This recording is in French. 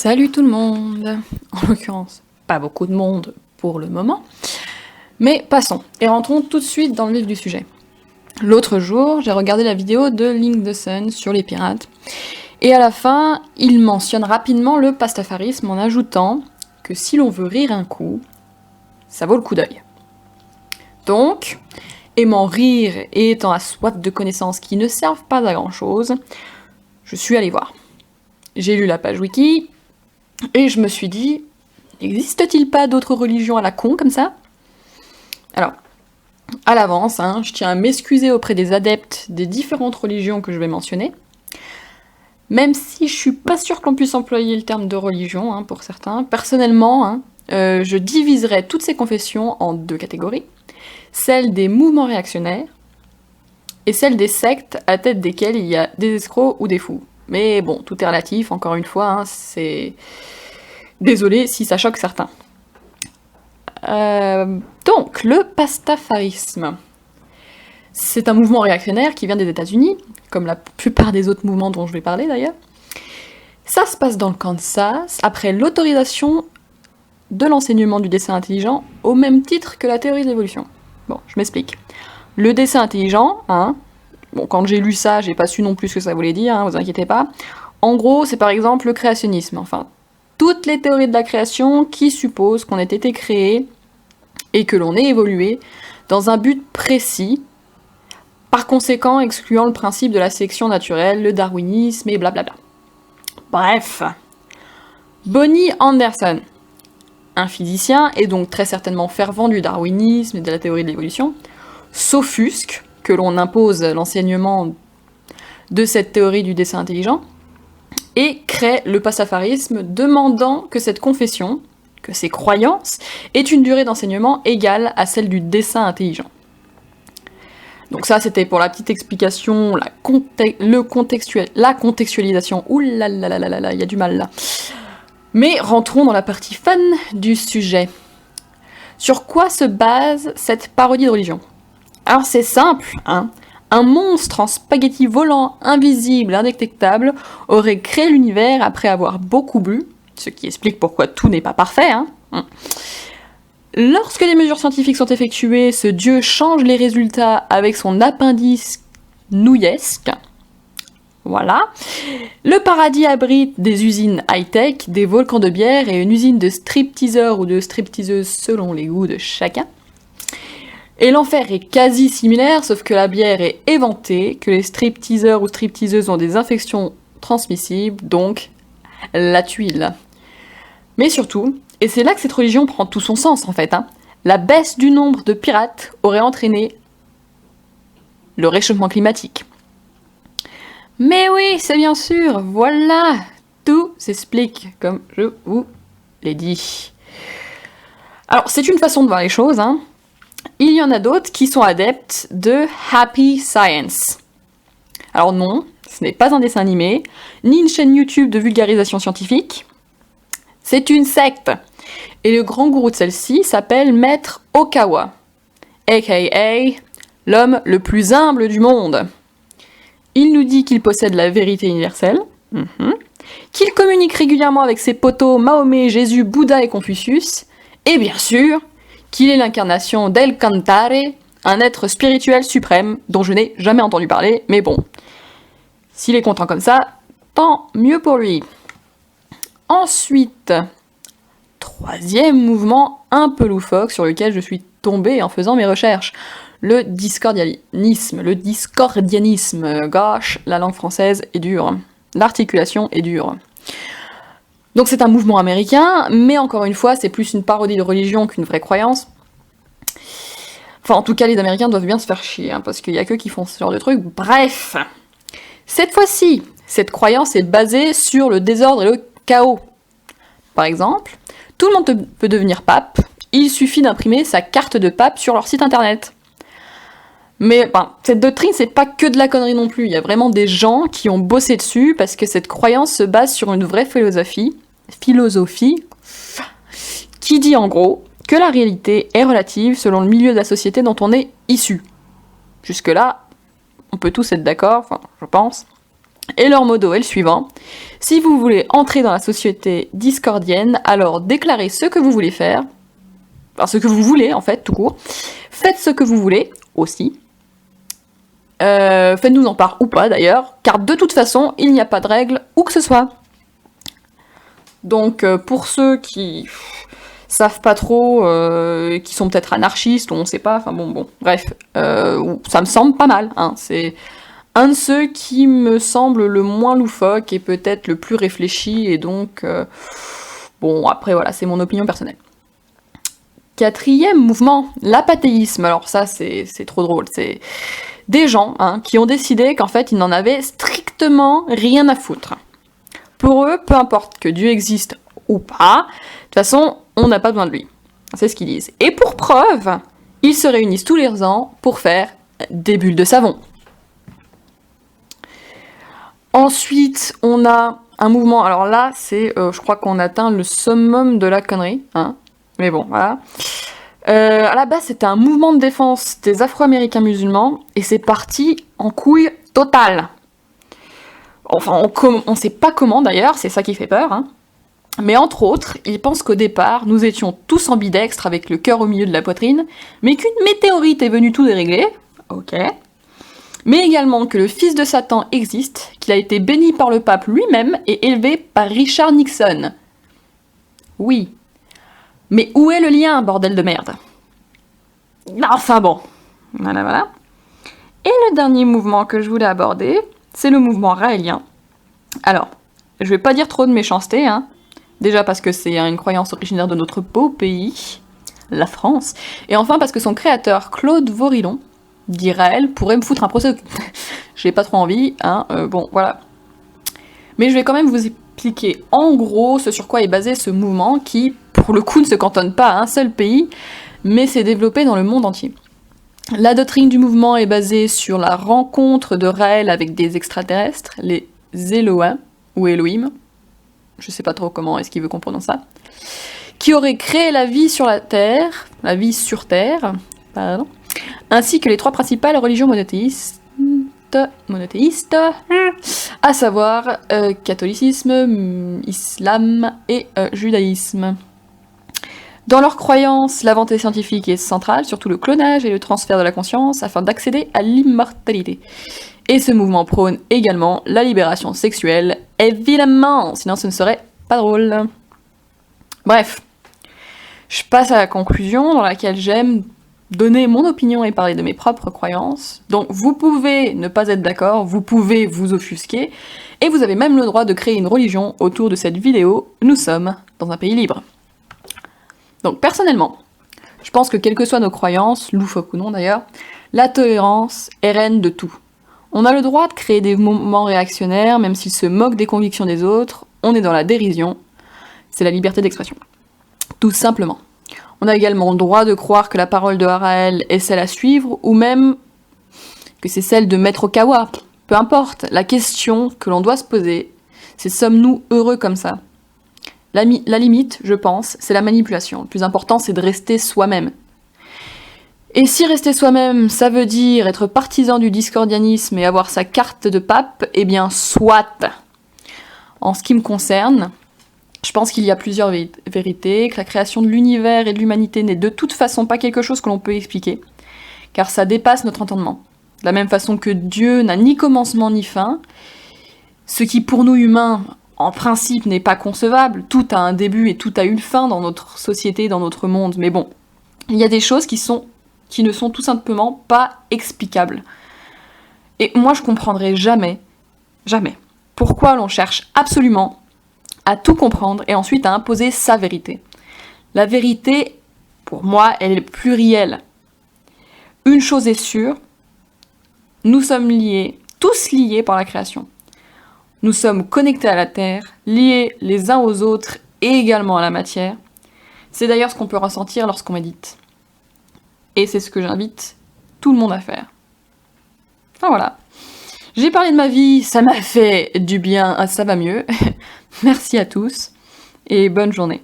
Salut tout le monde. En l'occurrence, pas beaucoup de monde pour le moment. Mais passons, et rentrons tout de suite dans le vif du sujet. L'autre jour, j'ai regardé la vidéo de Link the Sun sur les pirates, et à la fin, il mentionne rapidement le pastafarisme en ajoutant que si l'on veut rire un coup, ça vaut le coup d'œil. Donc, aimant rire et étant à soif de connaissances qui ne servent pas à grand chose, je suis allée voir. J'ai lu la page wiki, et je me suis dit, n'existe-t-il pas d'autres religions à la con comme ça ? Alors, à l'avance, je tiens à m'excuser auprès des adeptes des différentes religions que je vais mentionner, même si je suis pas sûre qu'on puisse employer le terme de religion pour certains. Personnellement, je diviserais toutes ces confessions en deux catégories, celle des mouvements réactionnaires et celle des sectes à tête desquelles il y a des escrocs ou des fous. Mais bon, tout est relatif, encore une fois, c'est... Désolé si ça choque certains. Donc, le pastafarisme. C'est un mouvement réactionnaire qui vient des États-Unis, comme la plupart des autres mouvements dont je vais parler d'ailleurs. Ça se passe dans le Kansas, après l'autorisation de l'enseignement du dessin intelligent, au même titre que la théorie de l'évolution. Bon, je m'explique. Le dessin intelligent, bon, quand j'ai lu ça, j'ai pas su non plus ce que ça voulait dire, vous inquiétez pas. En gros, c'est par exemple le créationnisme, enfin, toutes les théories de la création qui supposent qu'on ait été créé et que l'on ait évolué dans un but précis, par conséquent excluant le principe de la sélection naturelle, le darwinisme et blablabla. Bref, Bonnie Anderson, un physicien et donc très certainement fervent du darwinisme et de la théorie de l'évolution, s'offusque que l'on impose l'enseignement de cette théorie du dessin intelligent, et crée le pastafarisme, demandant que cette confession, que ces croyances, aient une durée d'enseignement égale à celle du dessin intelligent. Donc ça, c'était pour la petite explication, la contextualisation. Ouh là là là là là là, il y a du mal là. Mais rentrons dans la partie fun du sujet. Sur quoi se base cette parodie de religion ? Alors c'est simple, Un monstre en spaghetti volant, invisible, indétectable, aurait créé l'univers après avoir beaucoup bu, ce qui explique pourquoi tout n'est pas parfait, Lorsque les mesures scientifiques sont effectuées, ce dieu change les résultats avec son appendice nouillesque. Voilà. Le paradis abrite des usines high-tech, des volcans de bière et une usine de stripteaseurs ou de stripteaseuses selon les goûts de chacun. Et l'enfer est quasi similaire, sauf que la bière est éventée, que les stripteaseurs ou stripteaseuses ont des infections transmissibles, donc la tuile. Mais surtout, et c'est là que cette religion prend tout son sens en fait, la baisse du nombre de pirates aurait entraîné le réchauffement climatique. Mais oui, c'est bien sûr, voilà, tout s'explique comme je vous l'ai dit. Alors, c'est une façon de voir les choses, Il y en a d'autres qui sont adeptes de Happy Science. Alors non, ce n'est pas un dessin animé, ni une chaîne YouTube de vulgarisation scientifique. C'est une secte. Et le grand gourou de celle-ci s'appelle Maître Okawa, a.k.a. l'homme le plus humble du monde. Il nous dit qu'il possède la vérité universelle, qu'il communique régulièrement avec ses potos Mahomet, Jésus, Bouddha et Confucius, et bien sûr, qu'il est l'incarnation d'El Cantare, un être spirituel suprême dont je n'ai jamais entendu parler, mais bon, s'il est content comme ça, tant mieux pour lui. Ensuite, troisième mouvement un peu loufoque sur lequel je suis tombée en faisant mes recherches, le discordianisme. Gosh, la langue française est dure, l'articulation est dure. Donc c'est un mouvement américain, mais encore une fois, c'est plus une parodie de religion qu'une vraie croyance. Enfin, en tout cas, les Américains doivent bien se faire chier, parce qu'il y a qu'eux qui font ce genre de trucs. Bref, cette fois-ci, cette croyance est basée sur le désordre et le chaos. Par exemple, tout le monde peut devenir pape, il suffit d'imprimer sa carte de pape sur leur site internet. Mais cette doctrine, c'est pas que de la connerie non plus, il y a vraiment des gens qui ont bossé dessus parce que cette croyance se base sur une vraie philosophie qui dit en gros que la réalité est relative selon le milieu de la société dont on est issu. Jusque-là, on peut tous être d'accord, je pense. Et leur motto est le suivant: si vous voulez entrer dans la société discordienne, alors déclarez ce que vous voulez faire, enfin ce que vous voulez en fait, tout court, faites ce que vous voulez aussi, faites-nous en part ou pas d'ailleurs, car de toute façon, il n'y a pas de règle où que ce soit. Donc pour ceux qui savent pas trop, qui sont peut-être anarchistes, ou on sait pas, enfin bon, bref, ça me semble pas mal, hein, c'est un de ceux qui me semble le moins loufoque et peut-être le plus réfléchi, et donc, bon, après voilà, c'est mon opinion personnelle. 4e mouvement, l'apathéisme. Alors ça, c'est trop drôle, c'est des gens qui ont décidé qu'en fait, ils n'en avaient strictement rien à foutre. Pour eux, peu importe que Dieu existe ou pas, de toute façon, on n'a pas besoin de lui. C'est ce qu'ils disent. Et pour preuve, ils se réunissent tous les ans pour faire des bulles de savon. Ensuite, on a un mouvement, alors là, c'est, je crois qu'on atteint le summum de la connerie, mais bon, voilà. À la base, c'était un mouvement de défense des Afro-Américains musulmans, et c'est parti en couille totale. Enfin, on sait pas comment d'ailleurs, c'est ça qui fait peur, Mais entre autres, ils pensent qu'au départ, nous étions tous ambidextres avec le cœur au milieu de la poitrine, mais qu'une météorite est venue tout dérégler, ok. Mais également que le fils de Satan existe, qu'il a été béni par le pape lui-même et élevé par Richard Nixon. Oui. Mais où est le lien, bordel de merde? Enfin bon. Voilà. Et le dernier mouvement que je voulais aborder, c'est le mouvement raélien. Alors, je vais pas dire trop de méchanceté, Déjà parce que c'est une croyance originaire de notre beau pays, la France. Et enfin parce que son créateur, Claude Vorilhon, dit Raël, pourrait me foutre un procès. J'ai pas trop envie, bon, voilà. Mais je vais quand même vous expliquer en gros ce sur quoi est basé ce mouvement qui, pour le coup, ne se cantonne pas à un seul pays, mais s'est développé dans le monde entier. La doctrine du mouvement est basée sur la rencontre de Raël avec des extraterrestres, les Elohim, ou Elohim, je sais pas trop comment est-ce qu'il veut qu'on prononce ça, qui auraient créé la vie sur sur Terre, pardon, ainsi que les 3 principales religions monothéistes, à savoir catholicisme, islam et judaïsme. Dans leurs croyances, l'avancée scientifique est centrale, surtout le clonage et le transfert de la conscience, afin d'accéder à l'immortalité. Et ce mouvement prône également la libération sexuelle, évidemment, sinon ce ne serait pas drôle. Bref, je passe à la conclusion dans laquelle j'aime donner mon opinion et parler de mes propres croyances. Donc vous pouvez ne pas être d'accord, vous pouvez vous offusquer, et vous avez même le droit de créer une religion autour de cette vidéo. Nous sommes dans un pays libre. Donc personnellement, je pense que quelles que soient nos croyances, loufoques ou non d'ailleurs, la tolérance est reine de tout. On a le droit de créer des mouvements réactionnaires, même s'ils se moquent des convictions des autres, on est dans la dérision, c'est la liberté d'expression. Tout simplement. On a également le droit de croire que la parole de Raël est celle à suivre, ou même que c'est celle de Maître Okawa. Peu importe, la question que l'on doit se poser, c'est sommes-nous heureux comme ça ? La limite, je pense, c'est la manipulation. Le plus important, c'est de rester soi-même. Et si rester soi-même, ça veut dire être partisan du discordianisme et avoir sa carte de pape, eh bien, soit. En ce qui me concerne, je pense qu'il y a plusieurs vérités, que la création de l'univers et de l'humanité n'est de toute façon pas quelque chose que l'on peut expliquer, car ça dépasse notre entendement. De la même façon que Dieu n'a ni commencement ni fin, ce qui pour nous humains, en principe, n'est pas concevable. Tout a un début et tout a une fin dans notre société, dans notre monde. Mais bon, il y a des choses qui ne sont tout simplement pas explicables. Et moi, je comprendrai jamais, pourquoi l'on cherche absolument à tout comprendre et ensuite à imposer sa vérité. La vérité, pour moi, elle est plurielle. Une chose est sûre, nous sommes tous liés par la création. Nous sommes connectés à la Terre, liés les uns aux autres et également à la matière. C'est d'ailleurs ce qu'on peut ressentir lorsqu'on médite. Et c'est ce que j'invite tout le monde à faire. Enfin voilà. J'ai parlé de ma vie, ça m'a fait du bien, ça va mieux. Merci à tous et bonne journée.